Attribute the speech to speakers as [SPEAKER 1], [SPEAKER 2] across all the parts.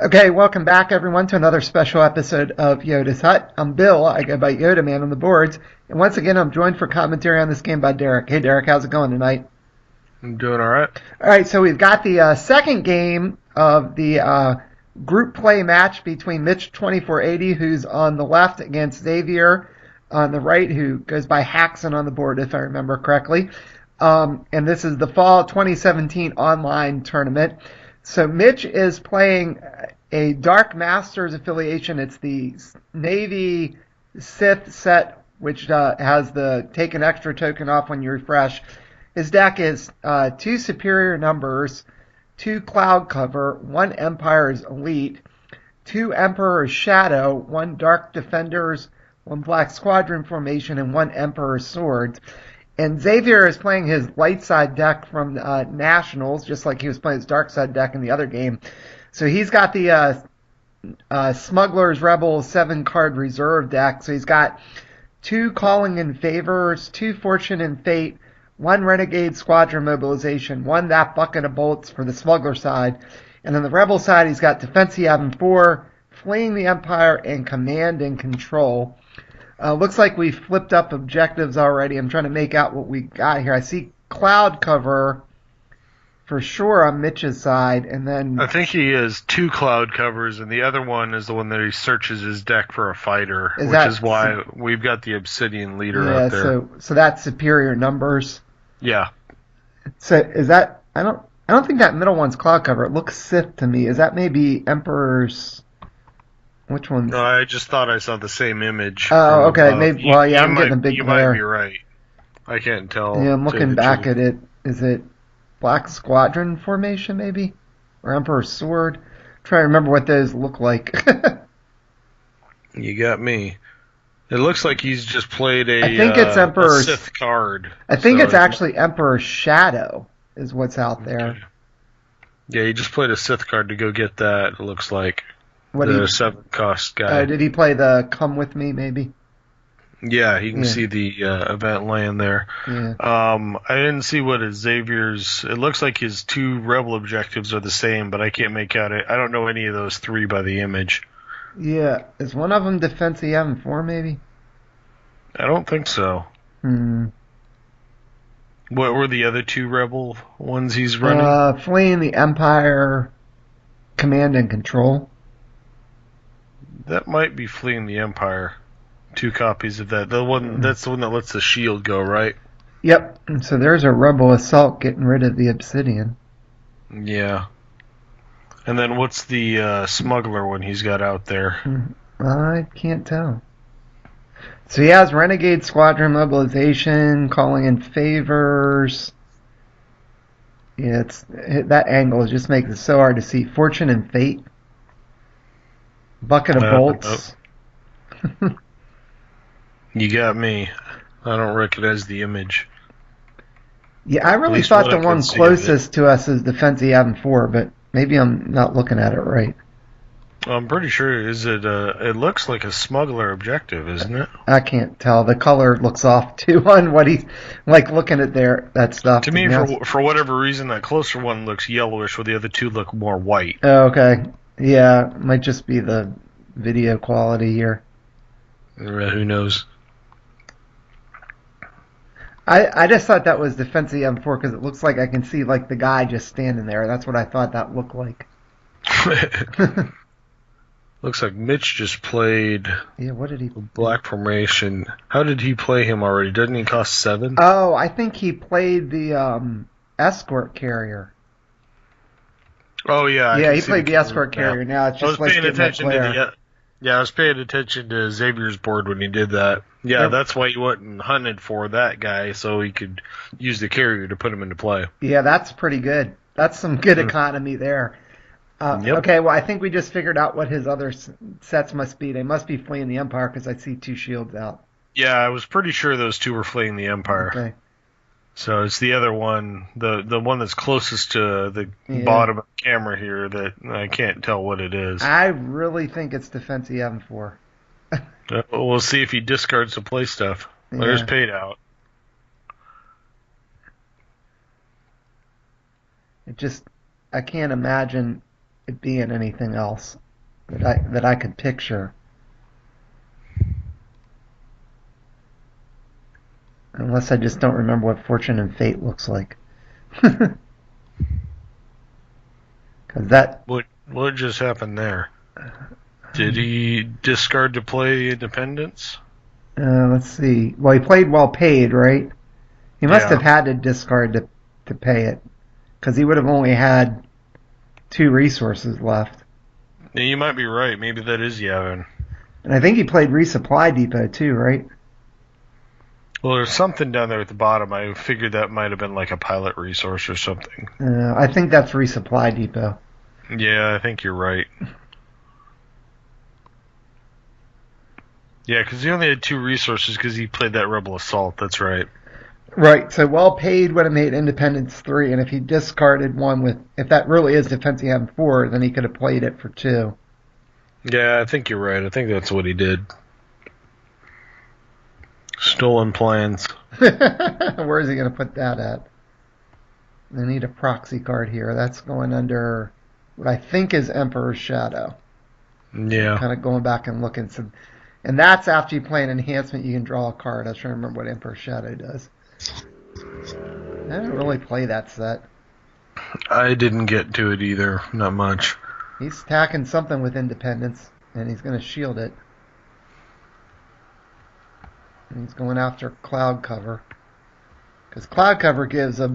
[SPEAKER 1] Okay, welcome back everyone to another special episode of Yoda's Hut. I'm Bill, I go by Yoda Man on the boards, and once again I'm joined for commentary on this game by Derek. Hey Derek, how's it going tonight?
[SPEAKER 2] I'm doing all right.
[SPEAKER 1] Alright, so we've got the second game of the group play match between Mitch 2480, who's on the left, against Xavier on the right, who goes by Haxon on the board if I remember correctly. And this is the Fall 2017 online tournament. So Mitch is playing a Dark Masters affiliation. It's the Navy Sith set, which has the take an extra token off when you refresh. His deck is 2 Superior Numbers, 2 Cloud Cover, 1 Empire's Elite, 2 Emperor's Shadow, 1 Dark Defenders, 1 Black Squadron Formation, and 1 Emperor's Swords. And Xavier is playing his light side deck from Nationals, just like he was playing his dark side deck in the other game. So he's got the Smugglers Rebels 7-card reserve deck. So he's got 2 Calling in Favors, 2 Fortune and Fate, 1 Renegade Squadron Mobilization, 1 That Bucket of Bolts for the Smuggler side. And on the Rebel side, he's got Defense Yavin 4, Fleeing the Empire, and Command and Control. Looks like we flipped up objectives already. I'm trying to make out what we got here. I see Cloud Cover for sure on Mitch's side, and then
[SPEAKER 2] I think he has 2 cloud covers, and the other one is the one that he searches his deck for a fighter, which is why we've got the Obsidian leader out there.
[SPEAKER 1] So that's Superior Numbers.
[SPEAKER 2] Yeah.
[SPEAKER 1] So is that I don't think that middle one's Cloud Cover. It looks Sith to me. Is that maybe Emperor's? Which one?
[SPEAKER 2] No, I just thought I saw the same image.
[SPEAKER 1] Oh, okay. Maybe. Well, yeah, I'm getting a big glare.
[SPEAKER 2] You might be right. I can't tell.
[SPEAKER 1] Yeah, I'm looking back at it. Is it Black Squadron Formation, maybe? Or Emperor's Sword? I'm trying to remember what those look like.
[SPEAKER 2] You got me. It looks like he's just played
[SPEAKER 1] I think it's Emperor's
[SPEAKER 2] Sith card.
[SPEAKER 1] I think it's actually Emperor's Shadow is what's out there.
[SPEAKER 2] Okay. Yeah, he just played a Sith card to go get that, it looks like.
[SPEAKER 1] What
[SPEAKER 2] the 7-cost guy.
[SPEAKER 1] Did he play the Come With Me, maybe?
[SPEAKER 2] Yeah, you can see the event land there.
[SPEAKER 1] Yeah.
[SPEAKER 2] I didn't see what his Xavier's... It looks like his 2 rebel objectives are the same, but I can't make out it. I don't know any of those 3 by the image.
[SPEAKER 1] Yeah. Is one of them Defense Yavin 4, maybe?
[SPEAKER 2] I don't think so. What were the other 2 rebel ones he's running?
[SPEAKER 1] Fleeing the Empire, Command and Control.
[SPEAKER 2] That might be Fleeing the Empire. 2 copies of that. That's the one that lets the shield go, right?
[SPEAKER 1] Yep. So there's a Rebel Assault getting rid of the Obsidian.
[SPEAKER 2] Yeah. And then what's the Smuggler one he's got out there?
[SPEAKER 1] I can't tell. So he has Renegade Squadron Mobilization, Calling in Favors. Yeah, that angle just makes it so hard to see. Fortune and Fate. Bucket of Bolts.
[SPEAKER 2] You got me. I don't recognize the image.
[SPEAKER 1] Yeah, I really thought the one closest to us is Defense Yavin 4, but maybe I'm not looking at it right.
[SPEAKER 2] I'm pretty sure. It looks like a Smuggler objective, isn't it?
[SPEAKER 1] I can't tell. The color looks off too on what he's like looking at that stuff.
[SPEAKER 2] To me, for whatever reason, that closer one looks yellowish, while the other 2 look more white.
[SPEAKER 1] Oh, okay. Yeah, it might just be the video quality here.
[SPEAKER 2] Who knows?
[SPEAKER 1] I just thought that was Defense Yavin 4 because it looks like I can see like the guy just standing there. That's what I thought that looked like.
[SPEAKER 2] Looks like Mitch just played.
[SPEAKER 1] Yeah, what did he?
[SPEAKER 2] Black Formation. How did he play him already? Doesn't he cost 7?
[SPEAKER 1] Oh, I think he played the escort carrier.
[SPEAKER 2] Oh yeah.
[SPEAKER 1] Yeah, he played the escort carrier. Now it's just like getting that glare.
[SPEAKER 2] I was paying attention to Xavier's board when he did that. Yeah, yep. That's why he went and hunted for that guy, so he could use the carrier to put him into play.
[SPEAKER 1] Yeah, that's pretty good. That's some good economy there.
[SPEAKER 2] Yep.
[SPEAKER 1] Okay, well, I think we just figured out what his other sets must be. They must be Fleeing the Empire because I see 2 shields out.
[SPEAKER 2] Yeah, I was pretty sure those 2 were Fleeing the Empire.
[SPEAKER 1] Okay.
[SPEAKER 2] So it's the other one, the one that's closest to the bottom of the camera here that I can't tell what it is.
[SPEAKER 1] I really think it's Defense Yavin 4.
[SPEAKER 2] We'll see if he discards the play stuff. Yeah. There's paid out.
[SPEAKER 1] I can't imagine it being anything else that I could picture. Unless I just don't remember what Fortune and Fate looks like. Because that.
[SPEAKER 2] What just happened there? Did he discard to play Independence?
[SPEAKER 1] Let's see. Well, he played well paid, right? He must have had to discard to pay it. Because he would have only had 2 resources left.
[SPEAKER 2] Yeah, you might be right. Maybe that is Yavin.
[SPEAKER 1] And I think he played Resupply Depot too, right?
[SPEAKER 2] Well, there's something down there at the bottom. I figured that might have been like a pilot resource or something.
[SPEAKER 1] I think that's Resupply Depot.
[SPEAKER 2] Yeah, I think you're right. Yeah, because he only had 2 resources because he played that Rebel Assault. That's right.
[SPEAKER 1] Right, so well paid would have made Independence 3, and if he discarded one if that really is defense he had 4, then he could have played it for 2.
[SPEAKER 2] Yeah, I think you're right. I think that's what he did. Stolen plans.
[SPEAKER 1] Where is he going to put that at? I need a proxy card here. That's going under what I think is Emperor's Shadow.
[SPEAKER 2] Yeah.
[SPEAKER 1] Kind of going back and looking. And that's after you play an enhancement, you can draw a card. I was trying to remember what Emperor's Shadow does. I didn't really play that set.
[SPEAKER 2] I didn't get to it either. Not much.
[SPEAKER 1] He's attacking something with Independence, and he's going to shield it. And he's going after Cloud Cover. Because Cloud Cover gives it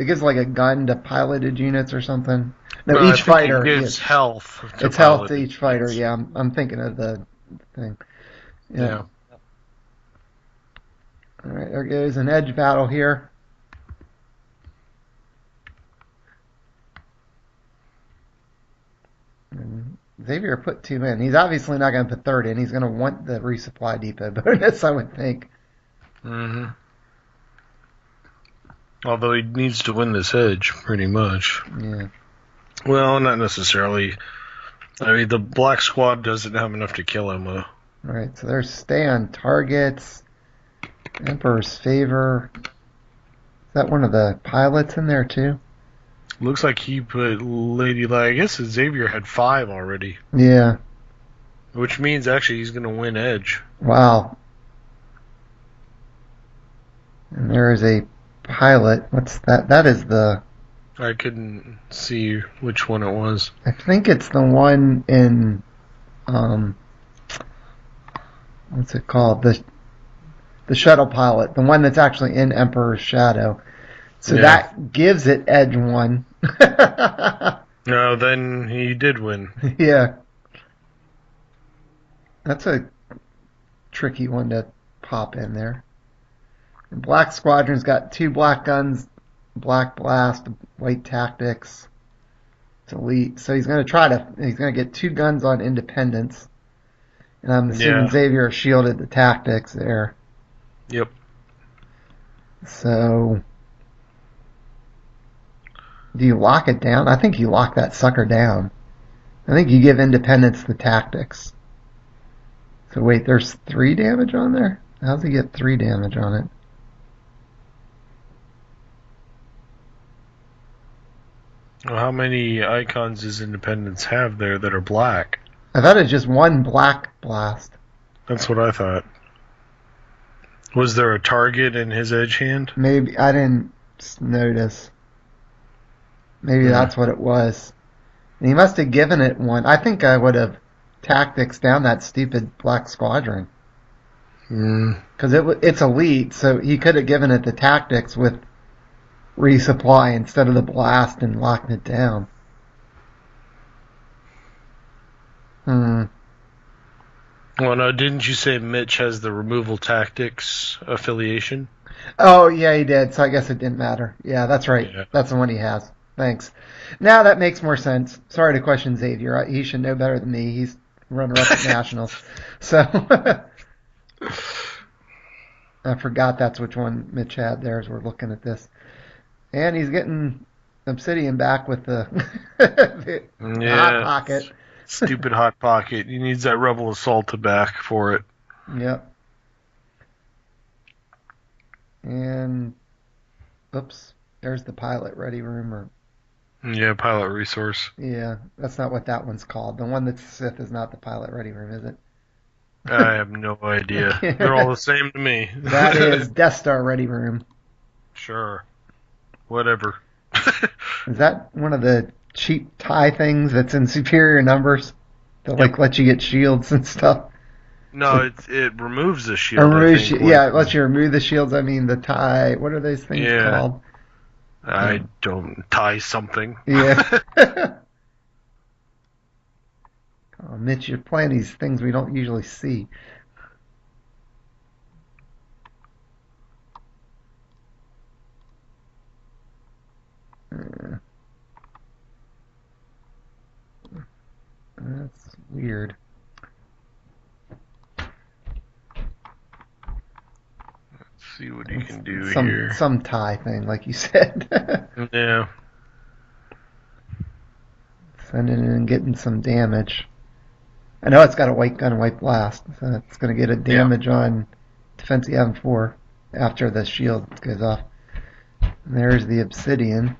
[SPEAKER 1] gives like a gun to piloted units or something. No,
[SPEAKER 2] well,
[SPEAKER 1] each fighter.
[SPEAKER 2] It gives health.
[SPEAKER 1] It's health to each fighter, yeah. I'm thinking of the thing.
[SPEAKER 2] Yeah.
[SPEAKER 1] Alright, there goes an edge battle here. And Xavier put 2 in. He's obviously not going to put 3rd in. He's going to want the resupply depot bonus, I would think.
[SPEAKER 2] Mm-hmm. Although he needs to win this edge, pretty much.
[SPEAKER 1] Yeah.
[SPEAKER 2] Well, not necessarily. I mean, the black squad doesn't have enough to kill him.
[SPEAKER 1] Alright, so there's stay on targets. Emperor's Favor. Is that one of the pilots in there, too?
[SPEAKER 2] Looks like he put Lady I guess Xavier had 5 already.
[SPEAKER 1] Yeah.
[SPEAKER 2] Which means, actually, he's going to win edge.
[SPEAKER 1] Wow. And there is a pilot. What's that? That is the...
[SPEAKER 2] I couldn't see which one it was.
[SPEAKER 1] I think it's the one in... what's it called? The shuttle pilot. The one that's actually in Emperor's Shadow. So that gives it edge 1.
[SPEAKER 2] No, then he did win.
[SPEAKER 1] Yeah. That's a tricky one to pop in there. And Black Squadron's got 2 black guns, black blast, white tactics. It's elite. So he's going to get 2 guns on Independence. And I'm assuming Xavier shielded the tactics there.
[SPEAKER 2] Yep.
[SPEAKER 1] So, do you lock it down? I think you lock that sucker down. I think you give Independence the tactics. So wait, there's 3 damage on there? How's he get 3 damage on it?
[SPEAKER 2] Well, how many icons does Independence have there that are black?
[SPEAKER 1] I thought it was just 1 black blast.
[SPEAKER 2] That's what I thought. Was there a target in his edge hand?
[SPEAKER 1] Maybe. I didn't notice. Maybe that's what it was. And he must have given it 1. I think I would have tactics down that stupid Black Squadron. Because it's elite, so he could have given it the tactics with resupply instead of the blast and locked it down.
[SPEAKER 2] Well, no, didn't you say Mitch has the removal tactics affiliation?
[SPEAKER 1] Oh, yeah, he did, so I guess it didn't matter. Yeah, that's right. Yeah. That's the one he has. Thanks. Now that makes more sense. Sorry to question Xavier. He should know better than me. He's runner-up at Nationals. So, I forgot that's which one Mitch had there as we're looking at this. And he's getting Obsidian back with the, Hot Pocket.
[SPEAKER 2] Stupid Hot Pocket. He needs that Rebel Assault back for it.
[SPEAKER 1] Yep. And, oops, there's the pilot ready room.
[SPEAKER 2] Yeah, pilot resource.
[SPEAKER 1] Yeah, that's not what that one's called. The one that's Sith is not the pilot ready room, is it?
[SPEAKER 2] I have no idea. They're all the same to me.
[SPEAKER 1] That is Death Star ready room.
[SPEAKER 2] Sure. Whatever.
[SPEAKER 1] Is that one of the cheap tie things that's in superior numbers to like let you get shields and stuff?
[SPEAKER 2] No, it removes the shield. I think.
[SPEAKER 1] Yeah, it lets you remove the shields. I mean the tie. What are those things called?
[SPEAKER 2] I don't tie something.
[SPEAKER 1] Yeah. Oh, Mitch, you're playing these things we don't usually see. That's weird.
[SPEAKER 2] Let's see what he can do
[SPEAKER 1] here. Some tie thing, like you said.
[SPEAKER 2] Yeah.
[SPEAKER 1] Sending in and getting some damage. I know it's got a white gun and white blast, so it's going to get a damage on defensive M4 after the shield goes off. And there's the Obsidian.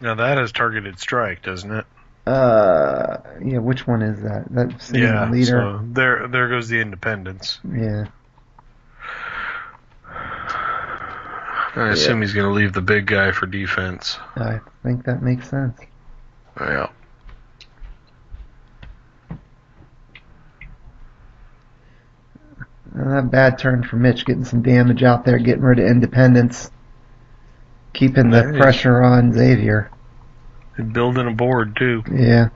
[SPEAKER 2] Now that has targeted strike, doesn't it?
[SPEAKER 1] Yeah, which one is that? That Obsidian leader?
[SPEAKER 2] So there goes the Independence.
[SPEAKER 1] Yeah.
[SPEAKER 2] I assume he's going to leave the big guy for defense.
[SPEAKER 1] I think that makes sense.
[SPEAKER 2] Yeah.
[SPEAKER 1] Not a bad turn for Mitch, getting some damage out there, getting rid of Independence, keeping the pressure on Xavier.
[SPEAKER 2] And building a board, too.
[SPEAKER 1] Yeah.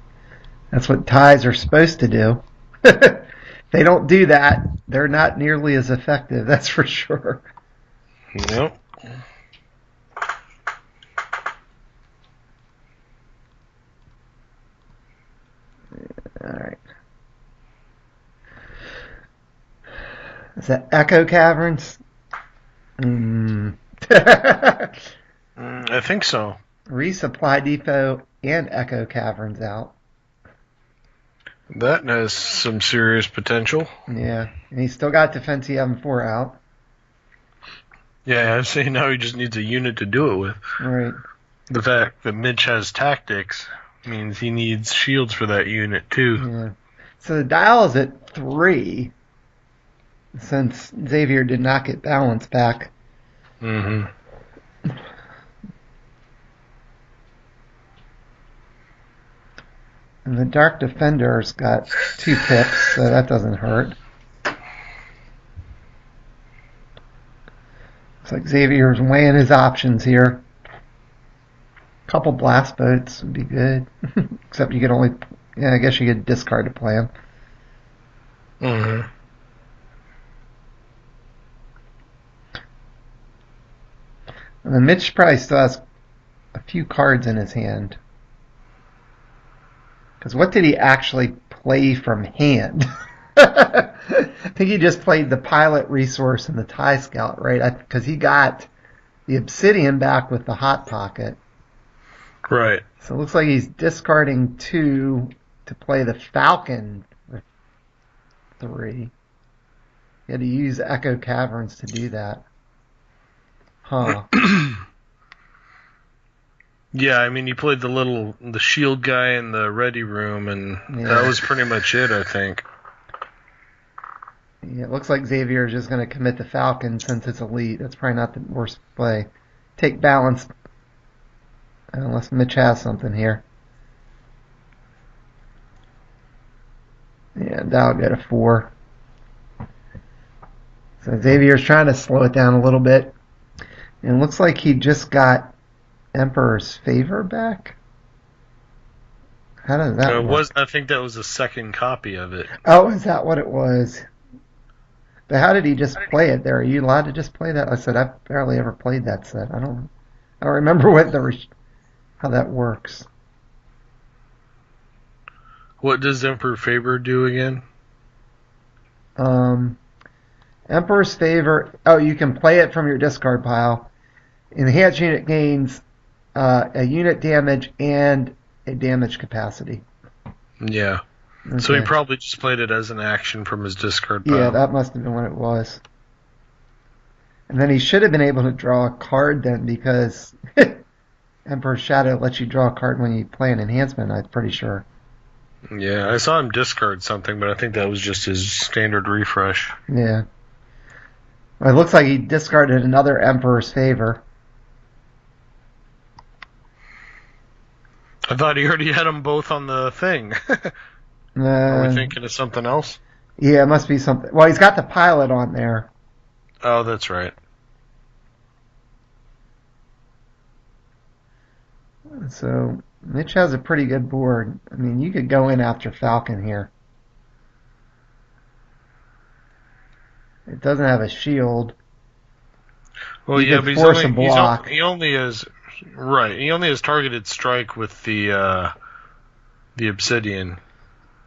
[SPEAKER 1] That's what ties are supposed to do. They don't do that. They're not nearly as effective, that's for sure.
[SPEAKER 2] Nope.
[SPEAKER 1] Alright. Is that Echo Caverns?
[SPEAKER 2] I think so.
[SPEAKER 1] Resupply Depot and Echo Caverns out.
[SPEAKER 2] That has some serious potential.
[SPEAKER 1] Yeah. And he's still got Defensive M4 out.
[SPEAKER 2] Yeah, I'm saying now he just needs a unit to do it with.
[SPEAKER 1] Right.
[SPEAKER 2] The fact that Mitch has tactics means he needs shields for that unit, too.
[SPEAKER 1] Yeah. So the dial is at 3, since Xavier did not get balance back.
[SPEAKER 2] Mm-hmm.
[SPEAKER 1] And the Dark Defender's got 2 pips, so that doesn't hurt. Looks like Xavier's weighing his options here. A couple blast boats would be good. Except you could only... Yeah, I guess you could discard to play them.
[SPEAKER 2] Mm-hmm.
[SPEAKER 1] And then Mitch probably still has a few cards in his hand. Because what did he actually play from hand? I think he just played the pilot resource and the tie scout, right? Because he got the Obsidian back with the Hot Pocket.
[SPEAKER 2] Right.
[SPEAKER 1] So it looks like he's discarding 2 to play the Falcon for 3. He had to use Echo Caverns to do that. Huh.
[SPEAKER 2] Yeah, I mean, you played the shield guy in the ready room, and that was pretty much it, I think.
[SPEAKER 1] Yeah, it looks like Xavier is just going to commit the Falcon since it's elite. That's probably not the worst play. Take balance, unless Mitch has something here. Yeah, that'll get a 4. So Xavier's trying to slow it down a little bit. And it looks like he just got Emperor's Favor back. How does that work?
[SPEAKER 2] I think that was a second copy of it.
[SPEAKER 1] Oh, is that what it was? But how did he just play it there? Are you allowed to just play that? I said I've barely ever played that set. I don't remember how that works.
[SPEAKER 2] What does Emperor Favor do again?
[SPEAKER 1] Emperor's Favor. Oh, you can play it from your discard pile. Enhanced unit gains a unit damage and a damage capacity.
[SPEAKER 2] Yeah. Okay. So he probably just played it as an action from his discard pile.
[SPEAKER 1] Yeah, that must have been what it was. And then he should have been able to draw a card then, because Emperor's Shadow lets you draw a card when you play an enhancement, I'm pretty sure.
[SPEAKER 2] Yeah, I saw him discard something, but I think that was just his standard refresh.
[SPEAKER 1] Yeah. Well, it looks like he discarded another Emperor's Favor.
[SPEAKER 2] I thought he already had them both on the thing. Are we thinking of something else?
[SPEAKER 1] Yeah, it must be something. Well, he's got the pilot on there.
[SPEAKER 2] Oh, that's right.
[SPEAKER 1] So Mitch has a pretty good board. I mean, you could go in after Falcon here. It doesn't have a shield.
[SPEAKER 2] Well, yeah, but he only has right. He only has targeted strike with the obsidian.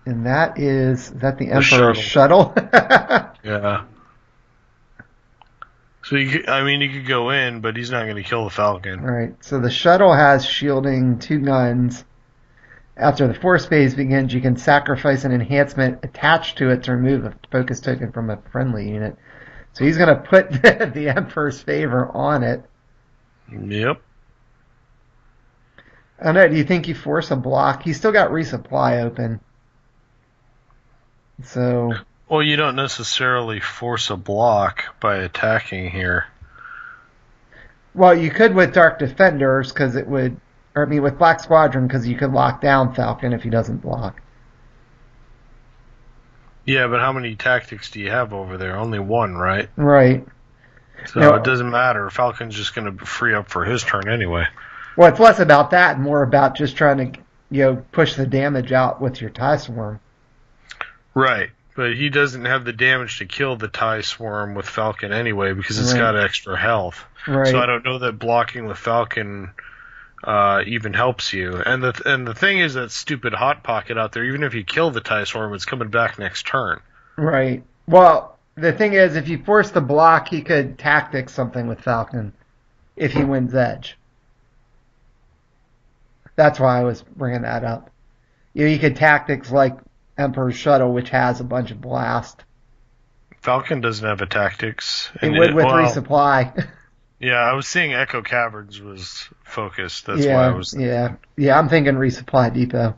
[SPEAKER 1] And is that the Emperor's shuttle?
[SPEAKER 2] Yeah. So you could go in, but he's not going to kill the Falcon.
[SPEAKER 1] Right. So the shuttle has shielding 2 guns. After the force phase begins, you can sacrifice an enhancement attached to it to remove a focus token from a friendly unit. So he's going to put the Emperor's Favor on it.
[SPEAKER 2] Yep.
[SPEAKER 1] I don't know. Do you think you force a block? He's still got resupply open. So.
[SPEAKER 2] Well, you don't necessarily force a block by attacking here.
[SPEAKER 1] Well, you could with Dark Defenders because it would, with Black Squadron because you could lock down Falcon if he doesn't block.
[SPEAKER 2] Yeah, but how many tactics do you have over there? Only one, right?
[SPEAKER 1] Right.
[SPEAKER 2] So it doesn't matter. Falcon's just going to free up for his turn anyway.
[SPEAKER 1] Well, it's less about that and more about just trying to, push the damage out with your TIE Swarm.
[SPEAKER 2] Right. But he doesn't have the damage to kill the TIE Swarm with Falcon anyway because it's got extra health.
[SPEAKER 1] Right.
[SPEAKER 2] So I don't know that blocking with Falcon even helps you. And the thing is that stupid Hot Pocket out there, even if you kill the TIE Swarm, it's coming back next turn.
[SPEAKER 1] Right. Well, the thing is, if you force the block, he could tactic something with Falcon if he wins Edge. That's why I was bringing that up. You could tactics like Emperor's Shuttle, which has a bunch of blast.
[SPEAKER 2] Falcon doesn't have a tactics.
[SPEAKER 1] It would with resupply.
[SPEAKER 2] Yeah, I was seeing Echo Caverns was focused. That's why I was.
[SPEAKER 1] Yeah, I'm thinking resupply depot.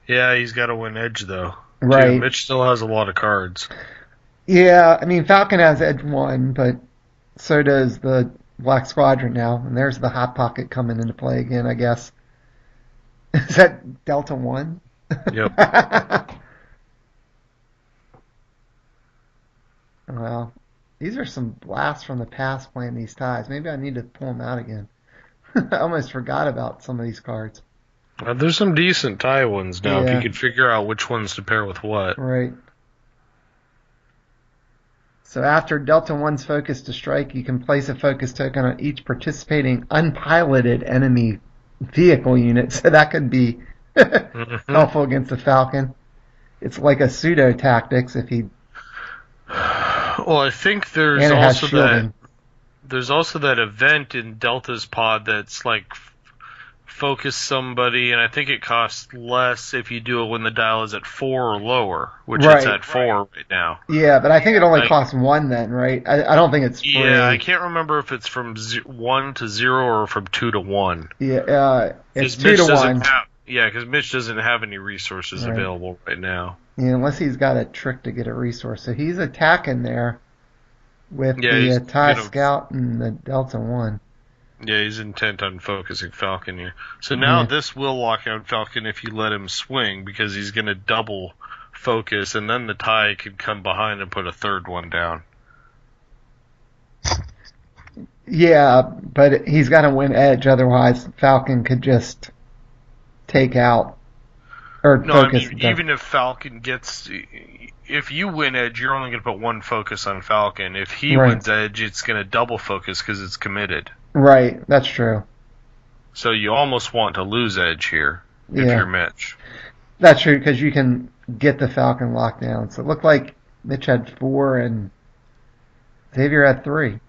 [SPEAKER 2] Yeah, he's got to win Edge though.
[SPEAKER 1] Right.
[SPEAKER 2] Too. Mitch still has a lot of cards.
[SPEAKER 1] Yeah, Falcon has Edge 1, but so does the Black Squadron now, and there's the Hot Pocket coming into play again, I guess. Is that Delta 1?
[SPEAKER 2] Yep.
[SPEAKER 1] Well, these are some blasts from the past playing these ties. Maybe I need to pull them out again. I almost forgot about some of these cards.
[SPEAKER 2] There's some decent tie ones now if you could figure out which ones to pair with what.
[SPEAKER 1] Right. So after Delta 1's focus to strike, you can place a focus token on each participating unpiloted enemy vehicle unit. So that could be helpful against the Falcon. It's like a pseudo tactics if he.
[SPEAKER 2] Well, I think there's also that event in Delta's pod that's like focus somebody, and I think it costs less if you do it when the dial is at 4 or lower, which it's at 4 right now.
[SPEAKER 1] Yeah, but I think it only costs 1 then, right? I don't think it's free.
[SPEAKER 2] Yeah, I can't remember if it's from 1 to 0 or from 2 to 1.
[SPEAKER 1] Yeah, it's 2 to 1.
[SPEAKER 2] Because Mitch doesn't have any resources available right now.
[SPEAKER 1] Yeah, unless he's got a trick to get a resource. So he's attacking there with the TIE Scout and the Delta 1.
[SPEAKER 2] Yeah, he's intent on focusing Falcon here. So now this will lock out Falcon if you let him swing, because he's going to double focus, and then the TIE could come behind and put a third one down.
[SPEAKER 1] Yeah, but he's got to win Edge, otherwise Falcon could just take out or focus.
[SPEAKER 2] Even if Falcon gets... If you win Edge, you're only going to put one focus on Falcon. If he wins Edge, it's going to double focus because it's committed.
[SPEAKER 1] Right, that's true.
[SPEAKER 2] So you almost want to lose Edge here if you're Mitch.
[SPEAKER 1] That's true, because you can get the Falcon locked down. So it looked like Mitch had 4 and Xavier had 3.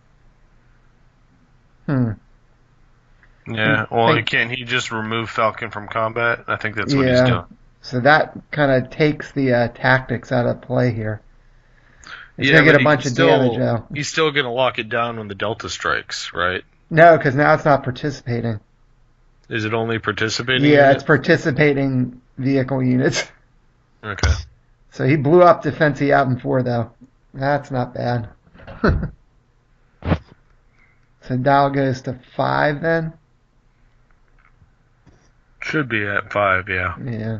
[SPEAKER 2] Yeah, well, can't he just remove Falcon from combat? I think that's what he's doing.
[SPEAKER 1] So that kind of takes the tactics out of play here. He's going to get a bunch of damage out.
[SPEAKER 2] He's still going to lock it down when the Delta strikes, right?
[SPEAKER 1] No, because now it's not participating.
[SPEAKER 2] Is it only participating?
[SPEAKER 1] Yeah, it's participating vehicle units.
[SPEAKER 2] Okay.
[SPEAKER 1] So he blew up Defense Yavin 4, though. That's not bad. So Dow goes to 5 then?
[SPEAKER 2] Should be at 5, yeah.
[SPEAKER 1] Yeah.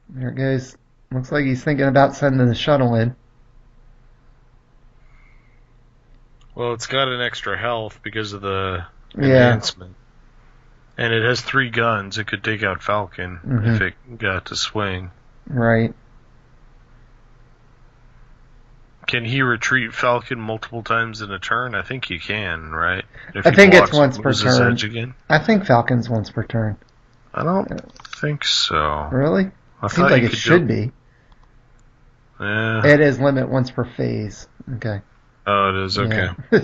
[SPEAKER 1] There it goes. Looks like he's thinking about sending the shuttle in.
[SPEAKER 2] Well, it's got an extra health because of the enhancement. And it has 3 guns. It could take out Falcon if it got to swing.
[SPEAKER 1] Right.
[SPEAKER 2] Can he retreat Falcon multiple times in a turn? I think he can, right? If
[SPEAKER 1] I think it's once per turn.
[SPEAKER 2] Edge again?
[SPEAKER 1] I think Falcon's once per turn.
[SPEAKER 2] I don't think so.
[SPEAKER 1] Really?
[SPEAKER 2] I
[SPEAKER 1] Seems like it should be.
[SPEAKER 2] Yeah.
[SPEAKER 1] It is limit once per phase. Okay.
[SPEAKER 2] Oh, it is? Okay.
[SPEAKER 1] Yeah.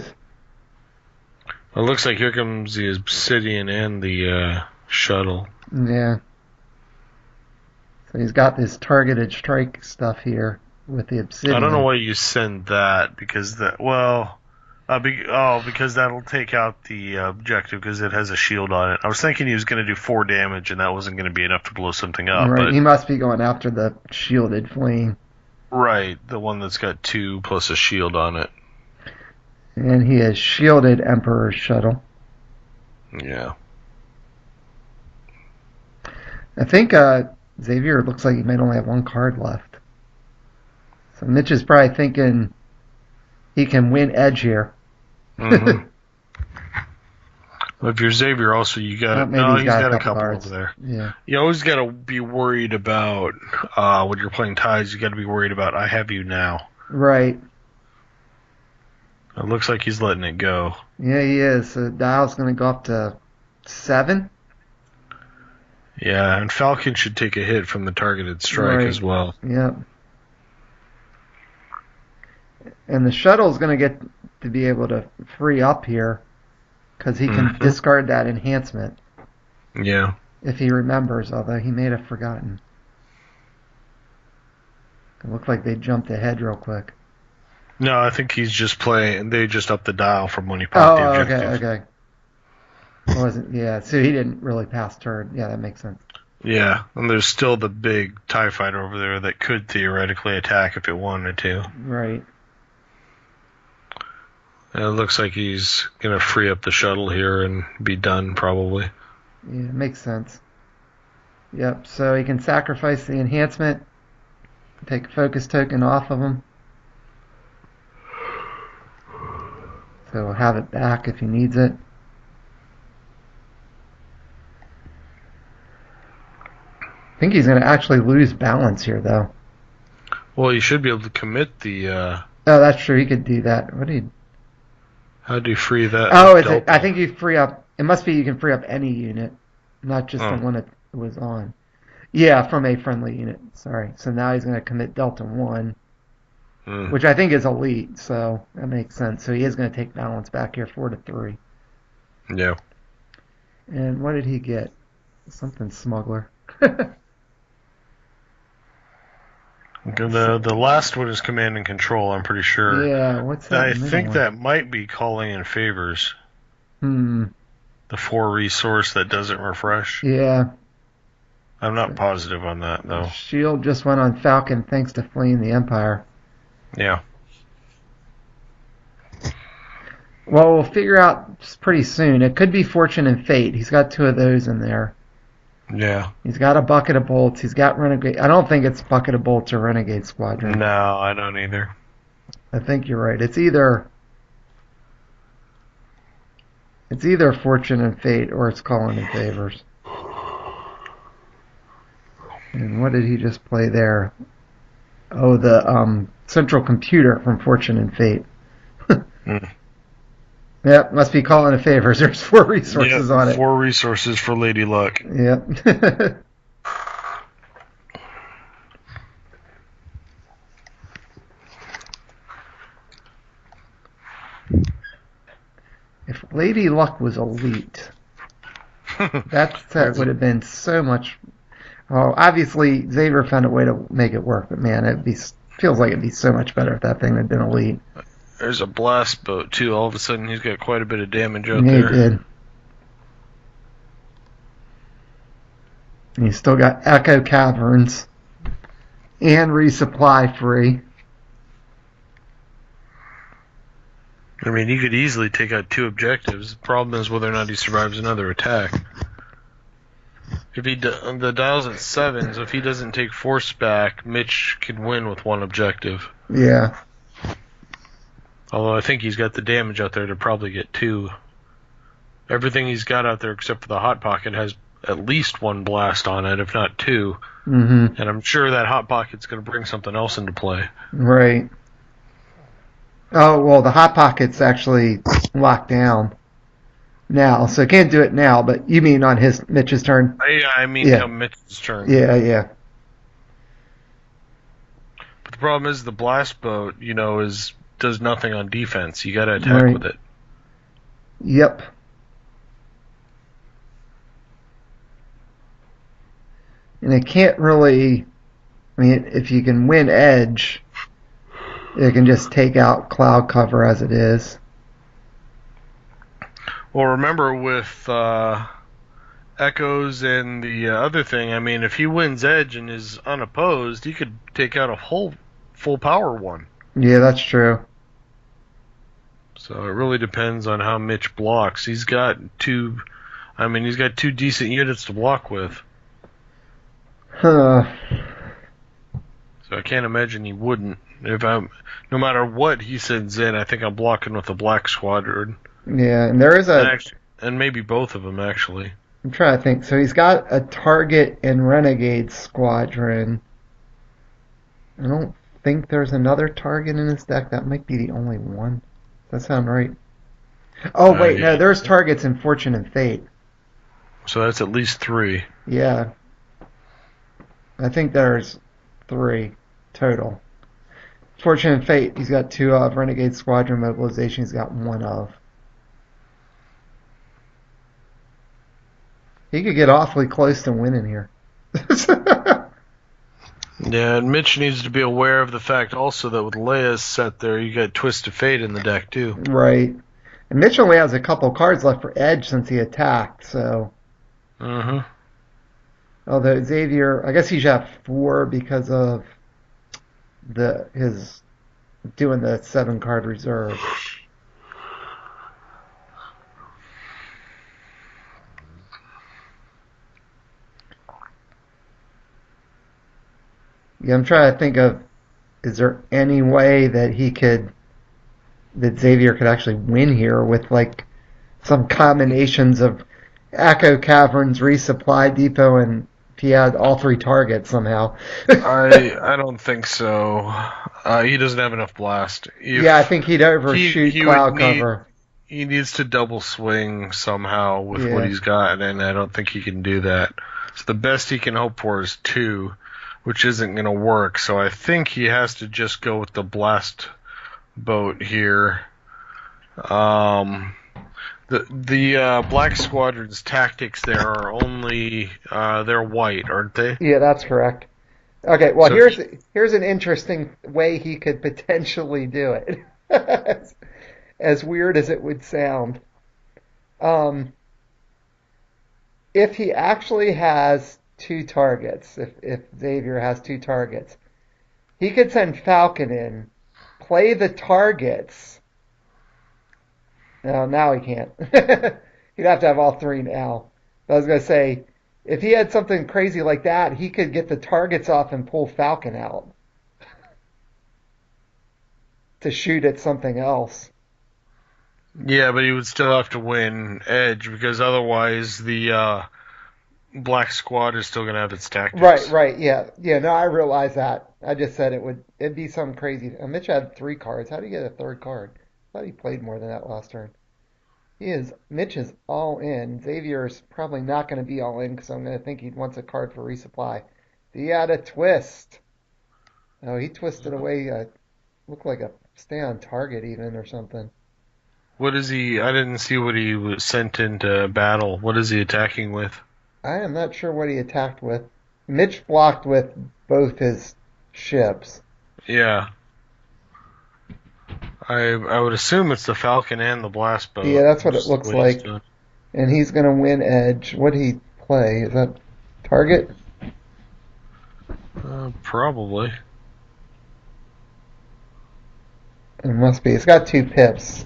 [SPEAKER 2] It looks like here comes the Obsidian and the shuttle.
[SPEAKER 1] Yeah. So he's got this targeted strike stuff here with the Obsidian.
[SPEAKER 2] I don't know why you send that, because because that'll take out the objective because it has a shield on it. I was thinking he was going to do 4 damage and that wasn't going to be enough to blow something up.
[SPEAKER 1] Right,
[SPEAKER 2] but
[SPEAKER 1] he must be going after the shielded flame.
[SPEAKER 2] Right, the one that's got 2 plus a shield on it.
[SPEAKER 1] And he has shielded Emperor's shuttle.
[SPEAKER 2] Yeah.
[SPEAKER 1] I think Xavier looks like he might only have 1 card left. So Mitch is probably thinking he can win edge here.
[SPEAKER 2] Mm-hmm. Well, if you're Xavier, also you got he's got a couple over there.
[SPEAKER 1] Yeah.
[SPEAKER 2] You always got to be worried about when you're playing ties. You got to be worried about I have you now.
[SPEAKER 1] Right.
[SPEAKER 2] It looks like he's letting it go.
[SPEAKER 1] Yeah, he is. So Dial's going to go up to 7.
[SPEAKER 2] Yeah, and Falcon should take a hit from the targeted strike as well.
[SPEAKER 1] Yep. And the shuttle's going to get to be able to free up here because he can discard that enhancement.
[SPEAKER 2] Yeah.
[SPEAKER 1] If he remembers, although he may have forgotten. It looked like they jumped ahead real quick.
[SPEAKER 2] No, I think he's just playing. They just upped the dial from when he popped the objective.
[SPEAKER 1] Okay. So he didn't really pass turn. Yeah, that makes sense.
[SPEAKER 2] Yeah, and there's still the big TIE fighter over there that could theoretically attack if it wanted to.
[SPEAKER 1] Right.
[SPEAKER 2] And it looks like he's going to free up the shuttle here and be done, probably.
[SPEAKER 1] Yeah, makes sense. Yep, so he can sacrifice the enhancement, take a focus token off of him. So he'll have it back if he needs it. I think he's going to actually lose balance here, though.
[SPEAKER 2] Well, you should be able to commit the...
[SPEAKER 1] Oh, that's true. He could do that.
[SPEAKER 2] How do you free that?
[SPEAKER 1] Oh, I think you free up... It must be you can free up any unit, not just the one it was on. Yeah, from a friendly unit. Sorry. So now he's going to commit Delta 1, which I think is elite, so that makes sense. So he is going to take balance back here, 4-3.
[SPEAKER 2] Yeah.
[SPEAKER 1] And what did he get? Something smuggler.
[SPEAKER 2] The last one is command and control, I'm pretty sure.
[SPEAKER 1] Yeah, what's that?
[SPEAKER 2] I think that might be calling in favors. The 4 resource that doesn't refresh.
[SPEAKER 1] Yeah.
[SPEAKER 2] I'm not positive on that, though.
[SPEAKER 1] Shield just went on Falcon thanks to fleeing the Empire.
[SPEAKER 2] Yeah.
[SPEAKER 1] Well, we'll figure out pretty soon. It could be Fortune and Fate. He's got 2 of those in there.
[SPEAKER 2] Yeah.
[SPEAKER 1] He's got a Bucket of Bolts. He's got Renegade. I don't think it's Bucket of Bolts or Renegade Squadron.
[SPEAKER 2] No, I don't either.
[SPEAKER 1] I think you're right. It's either Fortune and Fate or it's Calling in Favors. And what did he just play there? Oh, the Central Computer from Fortune and Fate. Yep, must be Calling in Favors. There's 4 resources on it.
[SPEAKER 2] 4 resources for Lady Luck.
[SPEAKER 1] Yep. If Lady Luck was elite, that set would have been so much. Oh, obviously Xavier found a way to make it work, but man, feels like it'd be so much better if that thing had been elite.
[SPEAKER 2] There's a blast boat, too. All of a sudden, he's got quite a bit of damage out
[SPEAKER 1] He
[SPEAKER 2] there.
[SPEAKER 1] did. He's still got Echo Caverns and resupply free.
[SPEAKER 2] I mean, he could easily take out 2 objectives. The problem is whether or not he survives another attack. If the dial's at 7, so if he doesn't take force back, Mitch can win with 1 objective.
[SPEAKER 1] Yeah.
[SPEAKER 2] Although I think he's got the damage out there to probably get 2. Everything he's got out there except for the Hot Pocket has at least 1 blast on it, if not 2.
[SPEAKER 1] Mm-hmm.
[SPEAKER 2] And I'm sure that Hot Pocket's going to bring something else into play.
[SPEAKER 1] Right. Oh, well, the Hot Pocket's actually locked down now, so can't do it now, but you mean on Mitch's turn?
[SPEAKER 2] I mean,
[SPEAKER 1] Yeah.
[SPEAKER 2] come Mitch's turn.
[SPEAKER 1] Yeah.
[SPEAKER 2] But the problem is the blast boat, does nothing on defense. You got to attack with it.
[SPEAKER 1] Yep. And it can't really, if you can win edge, it can just take out cloud cover as it is.
[SPEAKER 2] Well, remember with Echoes and the other thing, if he wins edge and is unopposed, he could take out a whole full power one.
[SPEAKER 1] Yeah, that's true.
[SPEAKER 2] So it really depends on how Mitch blocks. He's got 2 decent units to block with.
[SPEAKER 1] Huh.
[SPEAKER 2] So I can't imagine he wouldn't. No matter what he sends in, I think I'm blocking with the Black Squadron.
[SPEAKER 1] Yeah, and there is
[SPEAKER 2] and maybe both of them, actually.
[SPEAKER 1] I'm trying to think. So he's got a Target and Renegade Squadron. I don't think there's another Target in his deck. That might be the only one. Does that sound right? Oh, wait, no, there's Targets in Fortune and Fate.
[SPEAKER 2] So that's at least 3.
[SPEAKER 1] Yeah. I think there's 3 total. Fortune and Fate, he's got 2 of. Renegade Squadron Mobilization, he's got 1 of. He could get awfully close to winning here.
[SPEAKER 2] Yeah, and Mitch needs to be aware of the fact also that with Leia's set there, you got Twist of Fate in the deck, too.
[SPEAKER 1] Right. And Mitch only has a couple cards left for Edge since he attacked, so...
[SPEAKER 2] Mm-hmm.
[SPEAKER 1] Although Xavier, I guess he should have 4 because of his doing the 7-card reserve. Yeah, I'm trying to think of, is there any way that Xavier could actually win here with some combinations of Echo Caverns, Resupply Depot, and if he had all 3 targets somehow.
[SPEAKER 2] I don't think so. He doesn't have enough blast.
[SPEAKER 1] I think he'd overshoot cloud cover.
[SPEAKER 2] He needs to double swing somehow with what he's got, and I don't think he can do that. So the best he can hope for is 2, which isn't going to work. So I think he has to just go with the blast boat here. The Black Squadron's tactics there are only they're white, aren't they?
[SPEAKER 1] Yeah, that's correct. Okay, well, here's an interesting way he could potentially do it. As weird as it would sound. If he actually has 2 targets, if Xavier has 2 targets, he could send Falcon in, play the targets. No, now he can't. He'd have to have all 3 now. But I was going to say, if he had something crazy like that, he could get the targets off and pull Falcon out to shoot at something else.
[SPEAKER 2] Yeah, but he would still have to win Edge because otherwise the Black Squad is still going to have its tactics.
[SPEAKER 1] Right, yeah. Yeah, no, I realize that. I just said it'd be some crazy. Mitch had 3 cards. How do you get a 3rd card? I thought he played more than that last turn. Mitch is all in. Xavier's probably not going to be all in because I'm going to think he wants a card for resupply. He had a twist. Oh, he twisted away. Looked like a stay on target even or something.
[SPEAKER 2] What is he? I didn't see what he was sent into battle. What is he attacking with?
[SPEAKER 1] I am not sure what he attacked with. Mitch blocked with both his ships.
[SPEAKER 2] Yeah. I would assume it's the Falcon and the Blast Boat.
[SPEAKER 1] Yeah, that's what it looks like.
[SPEAKER 2] Done.
[SPEAKER 1] And he's going to win edge. What did he play? Is that target?
[SPEAKER 2] Probably.
[SPEAKER 1] It must be. It's got 2 pips.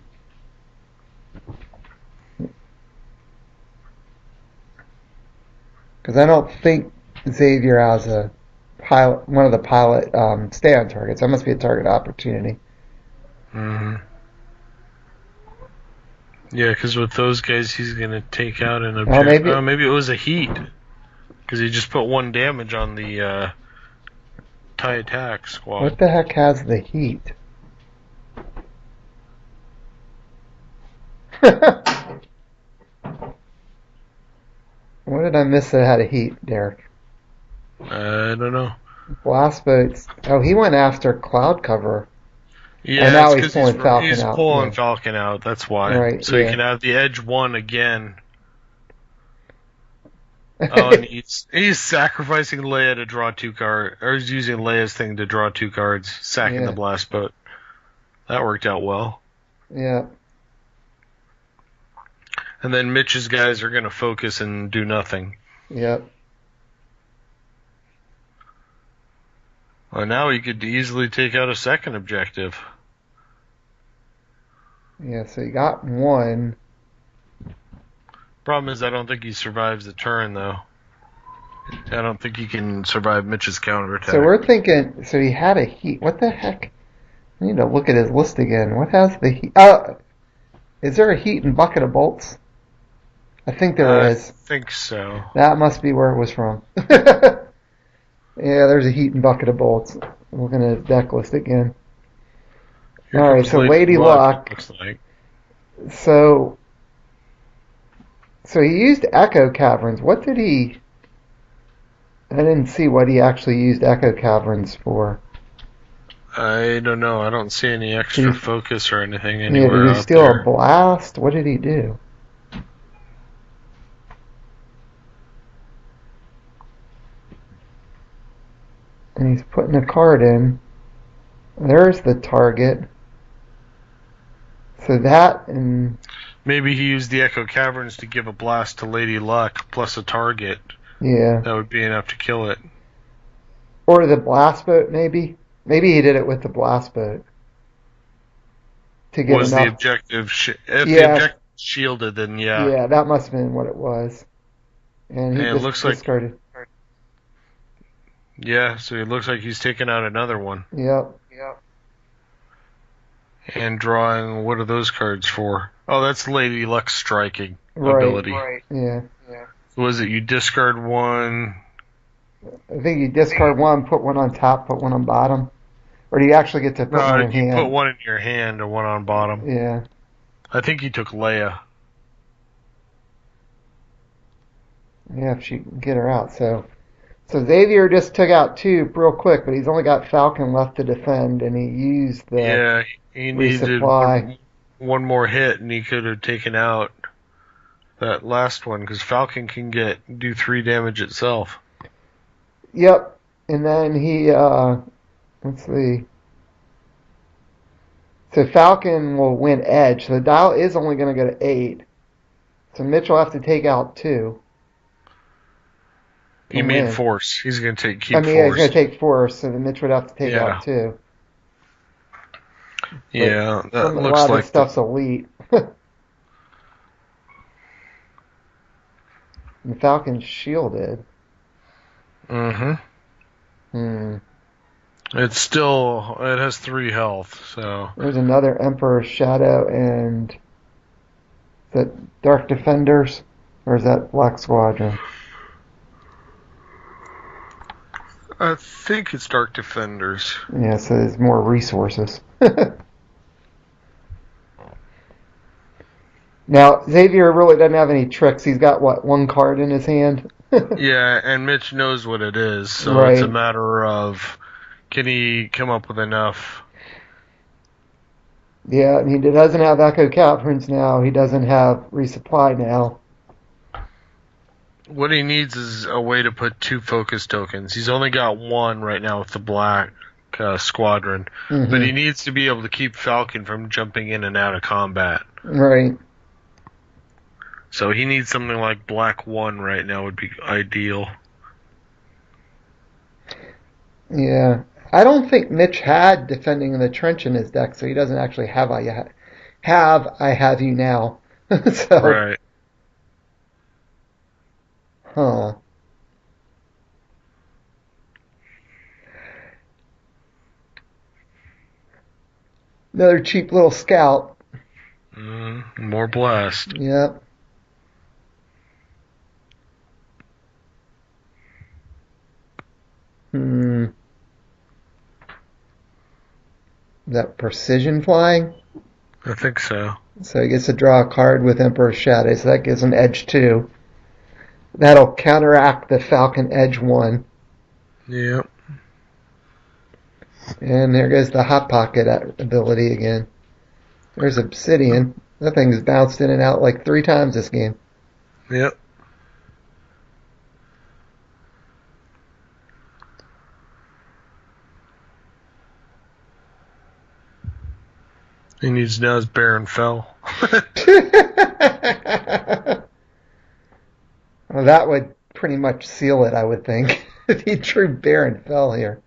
[SPEAKER 1] Because I don't think Xavier has a pilot, one of the pilot stay on targets. That must be a target opportunity.
[SPEAKER 2] Mm-hmm. Yeah, because with those guys, he's going to take out an objective. Maybe it was a heat. Because he just put 1 damage on the TIE attack squad.
[SPEAKER 1] What the heck has the heat? What did I miss that had a heat, Derek?
[SPEAKER 2] I don't know.
[SPEAKER 1] Blast boats. Oh, he went after cloud cover.
[SPEAKER 2] Yeah,
[SPEAKER 1] and now he's pulling Falcon out.
[SPEAKER 2] He's pulling Falcon out, that's why.
[SPEAKER 1] Right,
[SPEAKER 2] so he can have the edge 1 again. Oh, and he's sacrificing Leia to draw 2 cards, or he's using Leia's thing to draw 2 cards, sacking the blast boat. That worked out well.
[SPEAKER 1] Yeah.
[SPEAKER 2] And then Mitch's guys are going to focus and do nothing.
[SPEAKER 1] Yep.
[SPEAKER 2] Well, now he could easily take out a second objective.
[SPEAKER 1] Yeah, so he got 1.
[SPEAKER 2] Problem is, I don't think he survives the turn, though. I don't think he can survive Mitch's counterattack.
[SPEAKER 1] So we're thinking, so he had a heat. What the heck? I need to look at his list again. What has the heat? Is there a heat and bucket of bolts? I think there is.
[SPEAKER 2] I think so.
[SPEAKER 1] That must be where it was from. Yeah, there's a heat and bucket of bolts. Looking at his deck list again. Alright, so Lady Luck.
[SPEAKER 2] Looks like.
[SPEAKER 1] So he used Echo Caverns. What did he... I didn't see what he actually used Echo Caverns for.
[SPEAKER 2] I don't know. I don't see any extra focus or anything anywhere.
[SPEAKER 1] Did he steal a blast? What did he do? And he's putting a card in. There's the target. So that and...
[SPEAKER 2] Maybe he used the Echo Caverns to give a blast to Lady Luck plus a target.
[SPEAKER 1] Yeah.
[SPEAKER 2] That would be enough to kill it.
[SPEAKER 1] Or the blast boat, maybe? Maybe he did it with the blast boat. To get
[SPEAKER 2] was
[SPEAKER 1] enough...
[SPEAKER 2] the objective... If the objective shielded, then yeah.
[SPEAKER 1] Yeah, that must have been what it was. And he just
[SPEAKER 2] looks
[SPEAKER 1] discarded.
[SPEAKER 2] Yeah, so it looks like he's taking out another one.
[SPEAKER 1] Yep.
[SPEAKER 2] And drawing, what are those cards for? Oh, that's Lady Luck's striking
[SPEAKER 1] ability.
[SPEAKER 2] Right.
[SPEAKER 1] Yeah.
[SPEAKER 2] Was it you discard 1?
[SPEAKER 1] I think you discard 1, put 1 on top, put 1 on bottom. Or do you actually get to put 1 in hand?
[SPEAKER 2] You put 1 in your hand and 1 on bottom.
[SPEAKER 1] Yeah.
[SPEAKER 2] I think he took Leia.
[SPEAKER 1] Yeah, if she can get her out. So Xavier just took out 2 real quick, but he's only got Falcon left to defend, and he used the
[SPEAKER 2] he
[SPEAKER 1] resupply.
[SPEAKER 2] Needed one more hit, and he could have taken out that last one, because Falcon can do 3 damage itself.
[SPEAKER 1] Yep, and then he, let's see. So Falcon will win edge. So the dial is only going to go to 8. So Mitch will have to take out 2.
[SPEAKER 2] You mean force. He's going to keep force.
[SPEAKER 1] Yeah, he's going to take force, so then Mitch would have to take out 2.
[SPEAKER 2] Yeah, that looks like...
[SPEAKER 1] A lot of this stuff's elite. The Falcon's shielded.
[SPEAKER 2] Mm-hmm. It has 3 health, so...
[SPEAKER 1] There's another Emperor's Shadow, and... Is that Dark Defenders? Or is that Black Squadron?
[SPEAKER 2] I think it's Dark Defenders.
[SPEAKER 1] Yeah, so there's more resources. Now, Xavier really doesn't have any tricks. He's got, 1 card in his hand?
[SPEAKER 2] Yeah, and Mitch knows what it is, so it's a matter of, can he come up with enough?
[SPEAKER 1] Yeah, I mean, he doesn't have Echo Caverns now. He doesn't have resupply now.
[SPEAKER 2] What he needs is a way to put 2 focus tokens. He's only got 1 right now with the black squadron,
[SPEAKER 1] Mm-hmm.
[SPEAKER 2] but he needs to be able to keep Falcon from jumping in and out of combat.
[SPEAKER 1] Right.
[SPEAKER 2] So he needs something like Black 1 right now would be ideal.
[SPEAKER 1] Yeah. I don't think Mitch had defending the trench in his deck, so he doesn't actually have I have you now. So,
[SPEAKER 2] Right.
[SPEAKER 1] huh. Another cheap little scout.
[SPEAKER 2] More blast.
[SPEAKER 1] Yep. Hmm. Is that precision flying?
[SPEAKER 2] I think so.
[SPEAKER 1] So he gets to draw a card with Emperor's Shadow, so that gives him edge 2. That'll counteract the Falcon edge 1.
[SPEAKER 2] Yep.
[SPEAKER 1] And there goes the Hot Pocket ability again. There's Obsidian. That thing's bounced in and out like 3 times this game.
[SPEAKER 2] Yep. He needs to know his Baron fell.
[SPEAKER 1] Well, that would pretty much seal it, I would think, if he drew Baron fell here.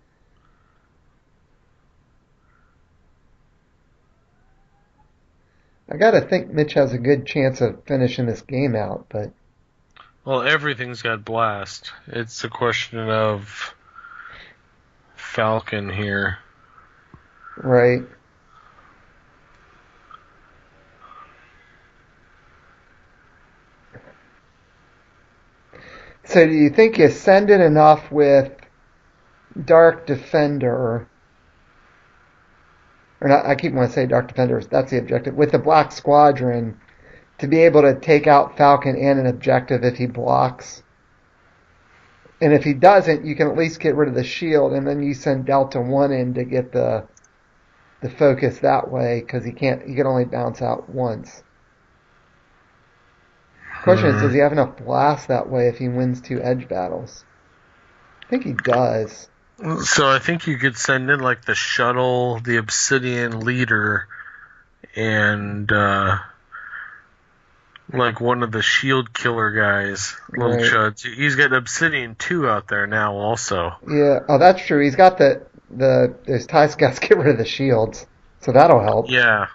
[SPEAKER 1] I gotta think Mitch has a good chance of finishing this game out, but...
[SPEAKER 2] Well, everything's got blast. It's a question of Falcon here.
[SPEAKER 1] Right. So do you think you send it enough with Dark Defender, or not, I keep wanting to say Dark Defender, that's the objective, with the Black Squadron to be able to take out Falcon and an objective if he blocks? And if he doesn't, you can at least get rid of the shield, and then you send Delta 1 in to get the focus that way, because he can only bounce out once. Question is, does he have enough blast that way if he wins 2 edge battles? I think he does.
[SPEAKER 2] So I think you could send in like the shuttle, the Obsidian leader, and like one of the shield killer guys, little
[SPEAKER 1] Right.
[SPEAKER 2] chuds. He's got Obsidian 2 out there now also.
[SPEAKER 1] Yeah, oh, that's true. He's got those TIE scouts get rid of the shields, so that'll help.
[SPEAKER 2] Yeah.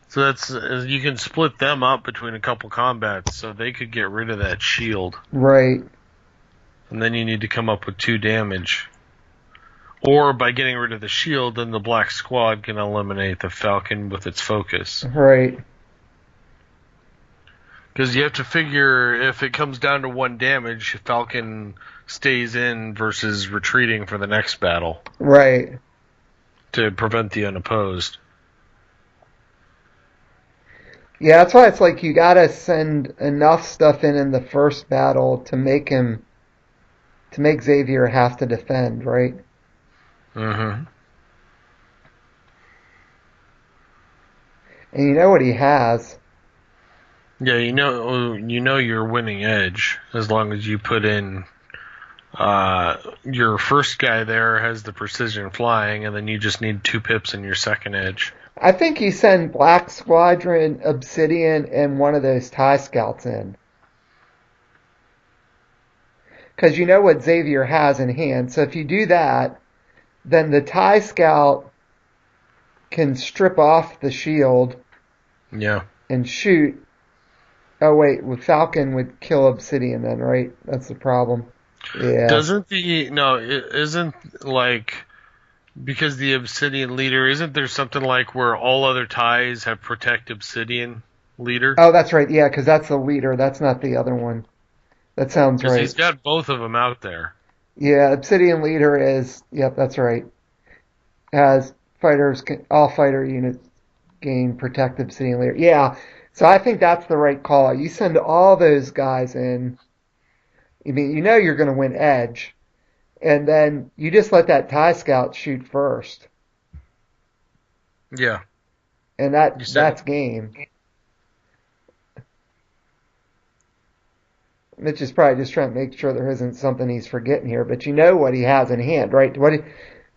[SPEAKER 2] So that's you can split them up between a couple combats, so they could get rid of that shield.
[SPEAKER 1] Right.
[SPEAKER 2] And then you need to come up with 2 damage. Or by getting rid of the shield, then the Black Squad can eliminate the Falcon with its focus.
[SPEAKER 1] Right.
[SPEAKER 2] Because you have to figure if it comes down to 1 damage, Falcon stays in versus retreating for the next battle.
[SPEAKER 1] Right.
[SPEAKER 2] To prevent the unopposed.
[SPEAKER 1] Yeah, that's why it's like you gotta send enough stuff in the first battle to make Xavier have to defend, right?
[SPEAKER 2] Mm-hmm.
[SPEAKER 1] And you know what he has.
[SPEAKER 2] Yeah, you know you're winning edge as long as you put in your first guy there has the precision flying, and then you just need 2 pips in your second edge.
[SPEAKER 1] I think you send Black Squadron, Obsidian, and one of those TIE Scouts in. Because you know what Xavier has in hand. So if you do that, then the TIE Scout can strip off the shield.
[SPEAKER 2] Yeah.
[SPEAKER 1] And shoot. Oh, wait. Falcon would kill Obsidian then, right? That's the problem. Yeah.
[SPEAKER 2] Isn't like... Because the Obsidian leader, isn't there something like where all other ties have protect Obsidian leader?
[SPEAKER 1] Oh, that's right. Yeah, because that's the leader. That's not the other one. That sounds right.
[SPEAKER 2] Because he's got both of them out there.
[SPEAKER 1] Yeah, Obsidian leader is... Yep, that's right. As all fighter units gain protect Obsidian leader. Yeah, so I think that's the right call. You send all those guys in. I mean, you know you're going to win edge. And then you just let that TIE Scout shoot first.
[SPEAKER 2] Yeah.
[SPEAKER 1] And that's game. Mitch is probably just trying to make sure there isn't something he's forgetting here, but you know what he has in hand, right?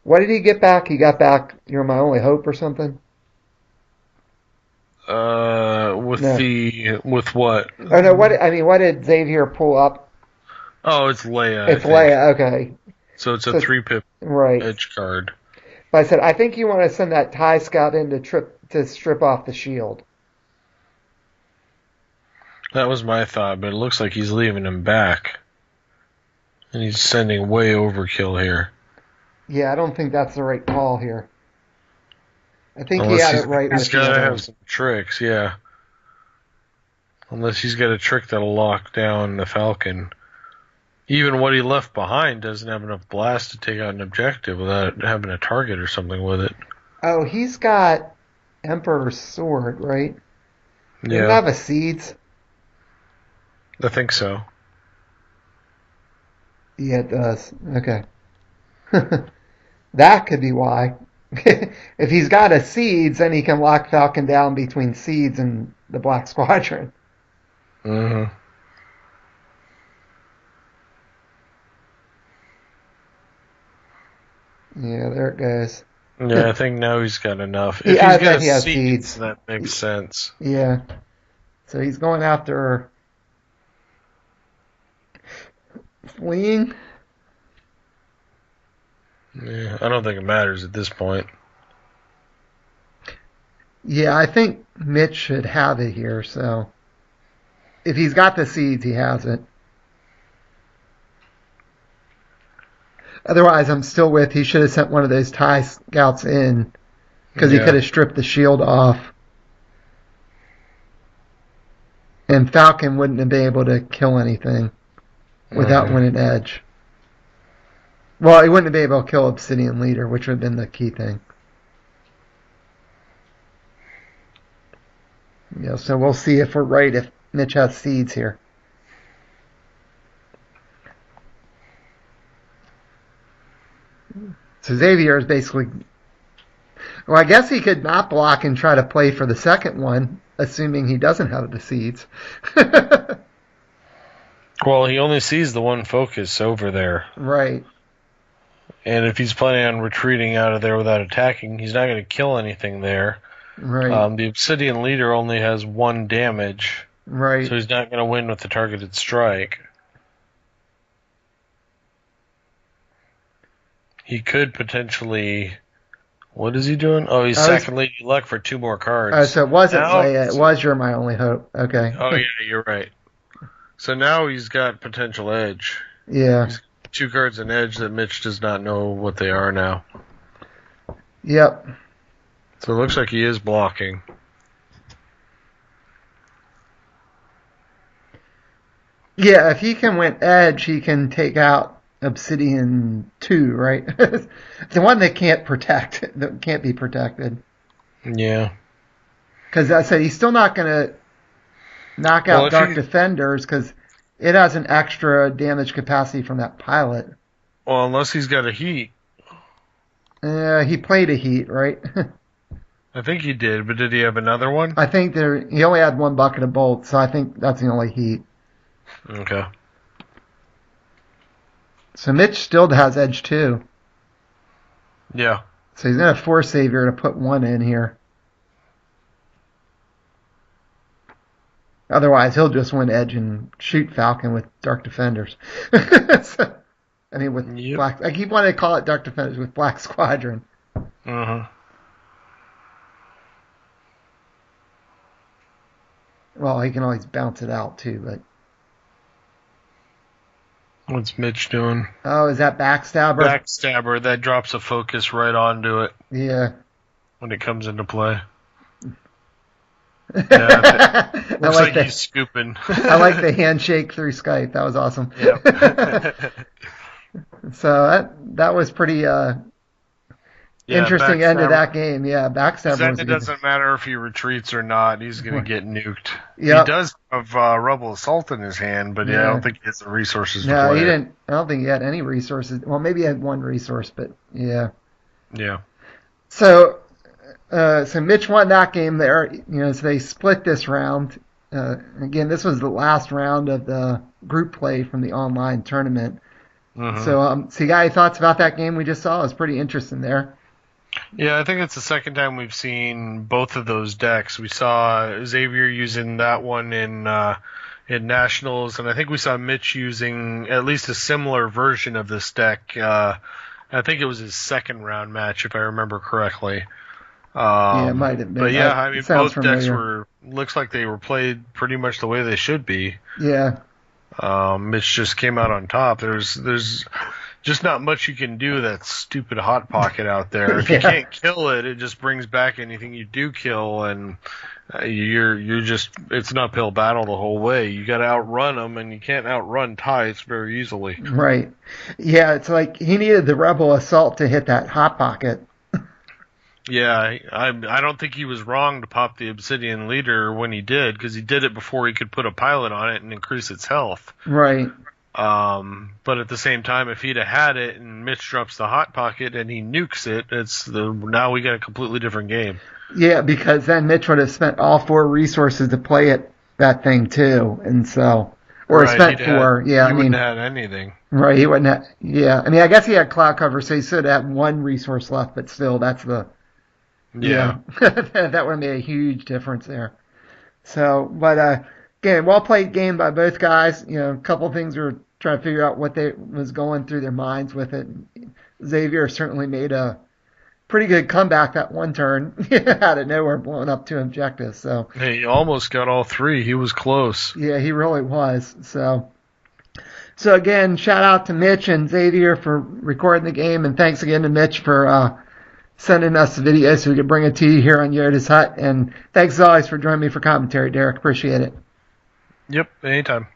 [SPEAKER 1] What did he get back? He got back, "You're my only hope" or something? No.
[SPEAKER 2] With what?
[SPEAKER 1] Oh, no, what did Xavier pull up?
[SPEAKER 2] Oh, it's Leia, I
[SPEAKER 1] It's
[SPEAKER 2] think.
[SPEAKER 1] Leia, okay.
[SPEAKER 2] So it's a 3-pip
[SPEAKER 1] Right.
[SPEAKER 2] edge card.
[SPEAKER 1] But I said, I think you want to send that TIE scout in to strip off the shield.
[SPEAKER 2] That was my thought, but it looks like he's leaving him back. And he's sending way overkill here.
[SPEAKER 1] Yeah, I don't think that's the right call here. I think he had it right.
[SPEAKER 2] He's got to have some tricks, yeah. Unless he's got a trick that'll lock down the Falcon. Even what he left behind doesn't have enough blast to take out an objective without having a target or something with it.
[SPEAKER 1] Oh, he's got Emperor's Sword, right?
[SPEAKER 2] Yeah.
[SPEAKER 1] Does it have a Seeds?
[SPEAKER 2] I think so.
[SPEAKER 1] Yeah, it does. Okay. That could be why. If he's got a Seeds, then he can lock Falcon down between Seeds and the Black Squadron.
[SPEAKER 2] Mm-hmm.
[SPEAKER 1] Yeah, there it goes.
[SPEAKER 2] Yeah, I think now he's got enough.
[SPEAKER 1] If
[SPEAKER 2] he's got
[SPEAKER 1] he has
[SPEAKER 2] seeds, that makes sense.
[SPEAKER 1] Yeah. So he's going after fleeing.
[SPEAKER 2] Yeah, I don't think it matters at this point.
[SPEAKER 1] Yeah, I think Mitch should have it here, so if he's got the Seeds, he has it. Otherwise, I'm still with, he should have sent one of those TIE scouts in, because he could have stripped the shield off. And Falcon wouldn't have been able to kill anything without winning edge. Well, he wouldn't have been able to kill Obsidian Leader, which would have been the key thing. Yeah, so we'll see if we're right if Mitch has Seeds here. So Xavier is basically... Well, I guess he could not block and try to play for the second one, assuming he doesn't have the Seeds.
[SPEAKER 2] Well, he only sees the one focus over there.
[SPEAKER 1] Right.
[SPEAKER 2] And if he's planning on retreating out of there without attacking, he's not going to kill anything there.
[SPEAKER 1] Right.
[SPEAKER 2] The Obsidian Leader only has 1 damage.
[SPEAKER 1] Right.
[SPEAKER 2] So he's not going to win with the targeted strike. He could potentially... What is he doing? Oh, he's second Lady Luck for 2 more cards.
[SPEAKER 1] Oh, so it wasn't Leia. It was You're My Only Hope. Okay.
[SPEAKER 2] Oh, yeah, you're right. So now he's got potential edge.
[SPEAKER 1] Yeah.
[SPEAKER 2] He's got 2 cards in edge that Mitch does not know what they are now.
[SPEAKER 1] Yep.
[SPEAKER 2] So it looks like he is blocking.
[SPEAKER 1] Yeah, if he can win edge, he can take out Obsidian 2, right? The one that can't protect, that can't be protected.
[SPEAKER 2] Yeah.
[SPEAKER 1] Because I said he's still not going to knock out Dark Defenders because it has an extra damage capacity from that pilot.
[SPEAKER 2] Well, unless he's got a heat.
[SPEAKER 1] He played a heat, right?
[SPEAKER 2] I think he did, but did he have another one?
[SPEAKER 1] I think he only had 1 bucket of bolts, so I think that's the only heat.
[SPEAKER 2] Okay.
[SPEAKER 1] So Mitch still has edge 2.
[SPEAKER 2] Yeah.
[SPEAKER 1] So he's going to force Xavier to put 1 in here. Otherwise, he'll just win edge and shoot Falcon with Dark Defenders. So, I mean, with Black... I keep wanting to call it Dark Defenders with Black Squadron.
[SPEAKER 2] Uh-huh.
[SPEAKER 1] Well, he can always bounce it out, too, but...
[SPEAKER 2] What's Mitch doing?
[SPEAKER 1] Oh, is that Backstabber?
[SPEAKER 2] Backstabber. That drops a focus right onto it.
[SPEAKER 1] Yeah.
[SPEAKER 2] When it comes into play. Yeah, looks like he's scooping.
[SPEAKER 1] I like the handshake through Skype. That was awesome.
[SPEAKER 2] Yep.
[SPEAKER 1] So that was pretty interesting end of that game. Yeah, Backstabber.
[SPEAKER 2] Then it doesn't matter if he retreats or not. He's going to get nuked.
[SPEAKER 1] Yep.
[SPEAKER 2] He does have Rebel Assault in his hand, but I don't think he has the resources to play.
[SPEAKER 1] No, he didn't. I don't think he had any resources. Well, maybe he had 1 resource, but yeah.
[SPEAKER 2] Yeah.
[SPEAKER 1] So Mitch won that game there. So they split this round. Again, this was the last round of the group play from the online tournament. So you got any thoughts about that game we just saw? It was pretty interesting there.
[SPEAKER 2] Yeah, I think it's the second time we've seen both of those decks. We saw Xavier using that one in Nationals, and I think we saw Mitch using at least a similar version of this deck. I think it was his second round match, if I remember correctly.
[SPEAKER 1] Yeah, it might have been.
[SPEAKER 2] But yeah, I mean, both decks
[SPEAKER 1] familiar.
[SPEAKER 2] looks like they were played pretty much the way they should be.
[SPEAKER 1] Yeah.
[SPEAKER 2] Mitch just came out on top. There's just not much you can do with that stupid hot pocket out there. If you can't kill it, it just brings back anything you do kill, and you're just, it's an uphill battle the whole way. You got to outrun them, and you can't outrun Tides very easily.
[SPEAKER 1] Right. Yeah, it's like he needed the Rebel Assault to hit that hot pocket.
[SPEAKER 2] Yeah, I don't think he was wrong to pop the Obsidian Leader when he did, because he did it before he could put a pilot on it and increase its health.
[SPEAKER 1] Right.
[SPEAKER 2] But at the same time, if he'd have had it and Mitch drops the hot pocket and he nukes it, now we got a completely different game.
[SPEAKER 1] Yeah, because then Mitch would have spent all 4 resources to play that thing too, and so spent 4.
[SPEAKER 2] He wouldn't have had anything.
[SPEAKER 1] Right, he wouldn't have. Yeah, I mean, I guess he had cloud cover, so he should have 1 resource left, but still, that's the.
[SPEAKER 2] Yeah.
[SPEAKER 1] That would have made a huge difference there. So, but again, well played game by both guys. A couple of things we were trying to figure out what was going through their minds with it. Xavier certainly made a pretty good comeback that one turn out of nowhere, blowing up 2 objectives. So
[SPEAKER 2] he almost got all 3. He was close.
[SPEAKER 1] Yeah, he really was. So again, shout out to Mitch and Xavier for recording the game, and thanks again to Mitch for sending us the video so we could bring it to you here on Yoda's Hut. And thanks as always for joining me for commentary, Derek. Appreciate it.
[SPEAKER 2] Yep, anytime.